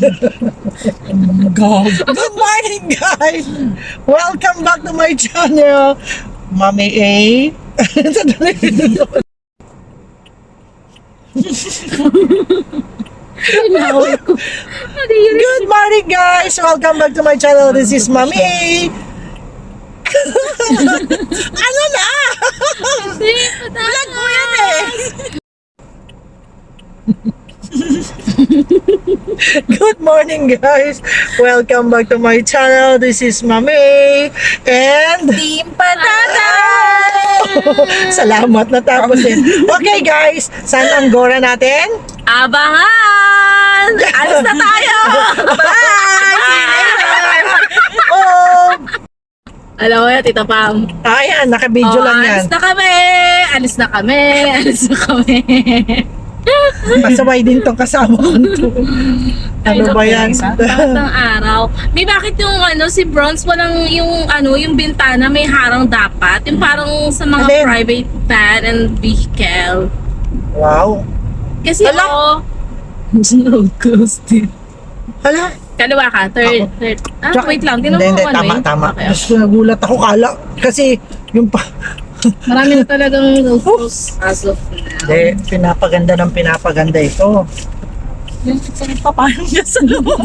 Good morning, guys! Welcome back to my channel, Mami A. Good morning, guys! Welcome back to my channel. This is Mami A. Ano na? Vlog mo yan eh! Good morning, guys! Welcome back to my channel. This is Mami and Team Patata! Salamat, natapos din. Okay, guys, saan ang gora natin? Abangan! Alis na tayo! Bye! Oh, Alam mo yan, Tita Pam. ayan, naka-video lang yan. Alis na kami! Alis na kami! Alis na kami! Pasaway din tong kasama ko. Ano ba yan? Bakit ng araw? May bakit yung si Bronze walang yung bintana may harang dapat? Yung parang sa mga Alin? private van and vehicle. Wow. Kasi Hala? road closed din. Hala? Kaliwa ka, third. Wait lang, Hindi, tinanong ko tama, eh. tama. Okay. Mas nagulat ako, kala. Kasi, yung pa... Marami na talagang road closed as of now. Hindi, pinapaganda ng pinapaganda ito. Yung papayong niya sa loob.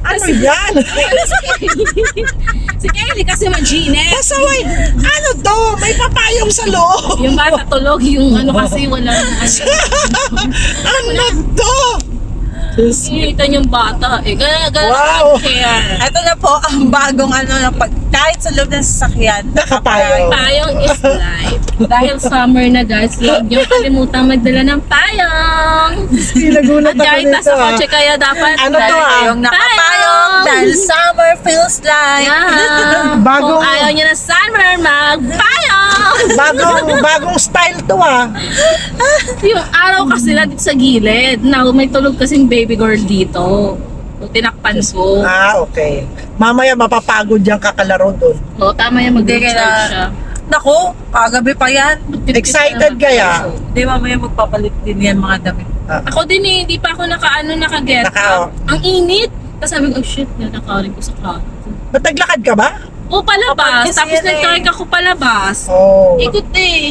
Ano yan? Si Kelly kasi mag-gines. Pasaway! Ano to? May papayong sa loob! Yung bata tulog, yung kasi walang Ano to? Sinita yung bata eh. Wow! Kaya, Ito na po ang bagong kahit sa loob ng sasakyan. Nakapayong. payong is life. Dahil summer na guys, huwag niyo kalimutang magdala ng payong. Nagulat At ako kahit nito. nasa kotse kayo dapat Ano to, Yung nakapayong dahil summer feels like. Yeah. Bagong- Kung ayaw niyo na summer, magpayong! Bagong style to ah. Yung araw kasi na dito sa gilid. Now, may tulog kasing baby girl dito. So, tinakpan ko. Ah, okay. Mamaya mapapagod yung kakalaro doon. So, tama yung Hindi mag-recharge kaya- siya. Naku, kagabi pa yan. Excited kaya? Hindi mamaya magpapalit din yan mga damit. Ako din eh, hindi pa ako naka-get Naka- up. Ang init. Tapos sabi ko, oh shit, nakarin ko sa car. Ba't naglakad ka ba? O, palabas. Kasi Tapos yan eh. nag-park ako palabas. Oh. Ikot eh.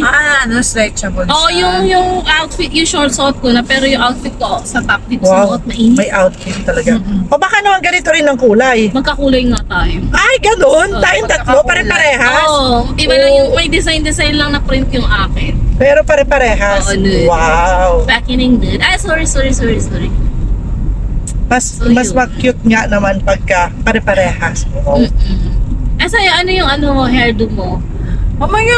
Stretchable Oo, siya. yung outfit, yung short suot ko na, pero yung outfit ko sa top, di ko Wow. suot, mainit. May outfit talaga. O baka naman ganito rin ang kulay. Magkakulay nga tayo. Ay, ganun. Oh, Tayong tatlo, pare-parehas. Oo, iba lang yung, may design lang na print yung akin. Pero pare-parehas. Oo, nude. Wow. Back in England. Ay, sorry. Mas So, mas yun. cute nga naman pagka pare-parehas. Oh. Sa'yo, ano yung hairdo mo? Mamaya!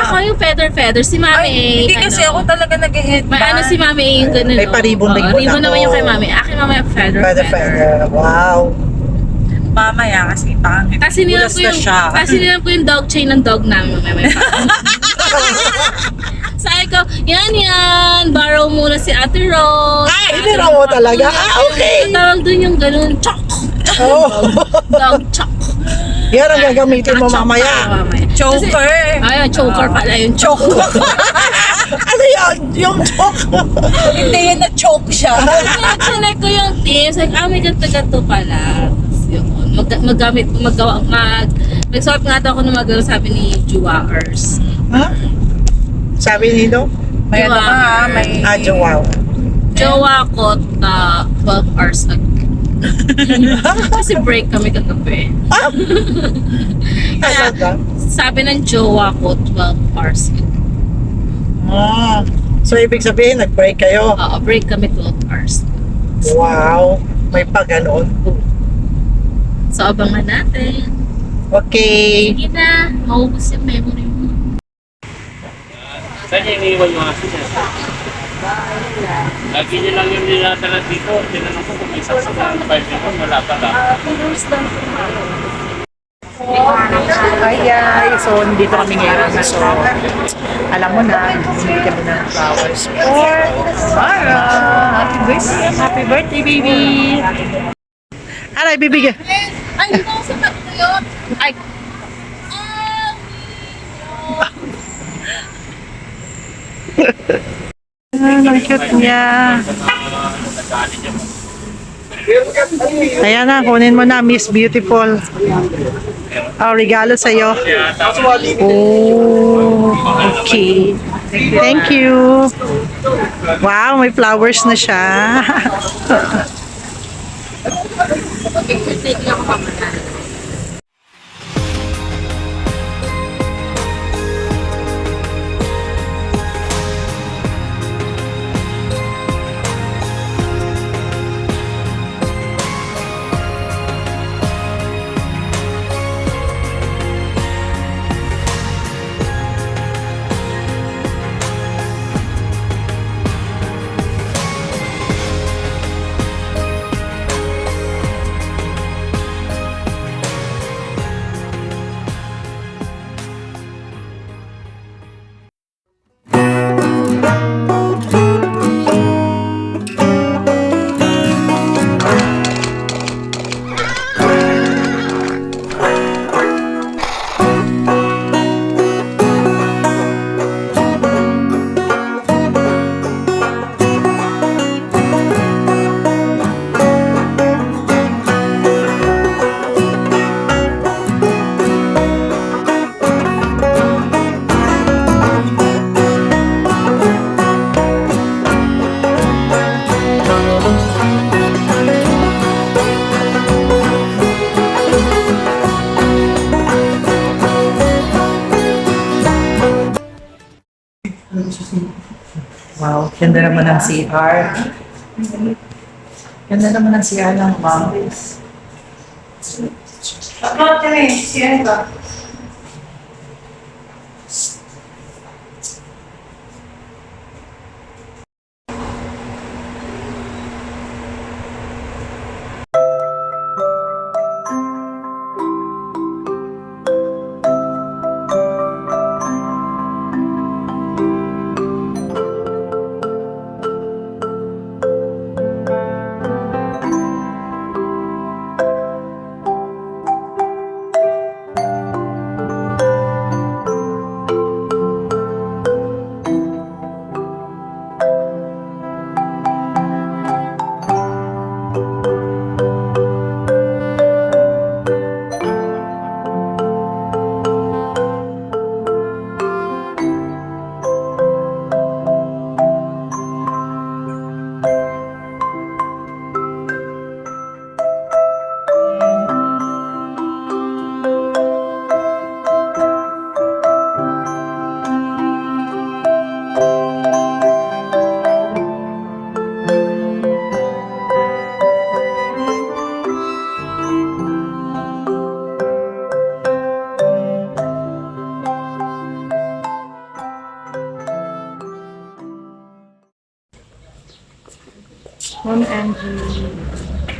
Ako yung feather. Si Mami Ay, hindi kasi ako talaga nag-headband. May si Mami yung ganun. May paribon-ribon Ribon naman ako. yung kay Mami. Akin mamaya feather. Feather. Wow. Mamaya kasi pangit. Kasi nilang po yung dog chain ng dog namin. Mamaya. Sabi ko, yan. Borrow muna si Ate Rose. Ay, hindi mo talaga. Ah, okay. Ang tawag dun yung ganun, chok. Oh. Dog chok. Yan ang gagamitin mo mamaya. Choker! Ay, choker pala yung choke. Ano yun? Yung joke. Hindi yan na-choke siya. Sinay ko yung teams, like, may ganto pala. Tapos yun, nag-swap nga daw ako ng magano, sabi ni Juwaers. Ha? Sabi nito? May ano ka ha, may... Wow. Jowa ko, 12 hours ago. Kasi break kami kagabi. Ah? Kaya, Talaga? sabi ng jowa ko, 12 hours ago. Ah. So, ibig sabihin, nag-break kayo? Break kami 12 hours. Wow. May pa ganon. So, abangan natin. Okay. Sige na, maubos yung memory mo. Saan niya iniiwan yung asin niya? Lagi niya lang yung nilatala dito. Tinanong ko kung may sasagal ng 5 minutes, wala pa lang. Hi guys! So, dito kami ngayon. So, alam mo na, bumili kami ng flowers for Mara! Happy birthday, baby! Ano, ibibigay? Ay, hindi ko sa tatlo yun. Ay, Ang cute niya. Nagkaanin niya mo. Ayan na, kunin mo na, Miss Beautiful. Oh, regalo sa'yo. Oh, okay. Thank you. Wow, may flowers na siya. Take lang ako mamaya. Wow, ganda naman ng CR. Ganda naman ng CR ng mom.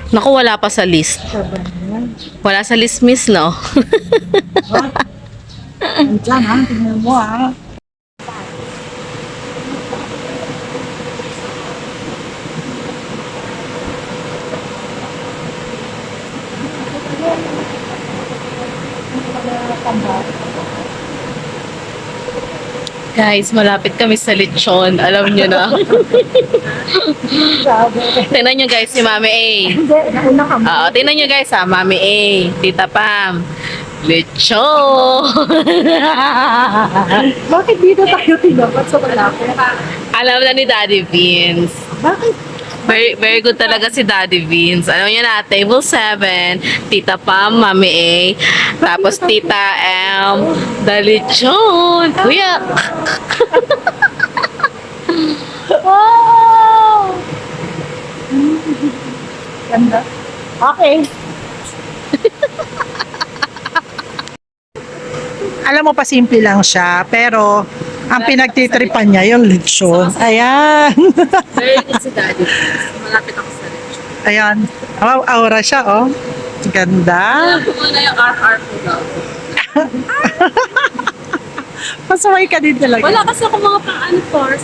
Naku, wala pa sa list. Wala sa list, miss, no? Diyan ha, tingnan mo ha. Guys, malapit kami sa lechon. Alam nyo na. Tingnan nyo guys si Mami A. Oo, tingnan nyo guys ha. Mami A. Tita Pam. Lechon. Bakit dito tayo tinapat sa malapit? Alam na ni Daddy Vince. Bakit? Very, very good talaga si Daddy Vince. Alam niyo na, table 7, Tita Pam, Mami A, tapos Tita M, the lechon. Kuya! Wow! Ganda. Okay. Alam mo pa simple lang siya, pero ang pinagtitripan niya yung lechon. Ayan. Very good si Daddy Vince. Malapit ako sa lechon. Ayan. Wow, aura siya, oh. Ganda. Alam ko muna yung RR ko daw. Masaway ka din talaga. Wala kasi ako mga pang-ano for.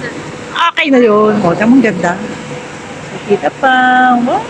Okay na yun. O, tamang ganda. Kita pa. Wow.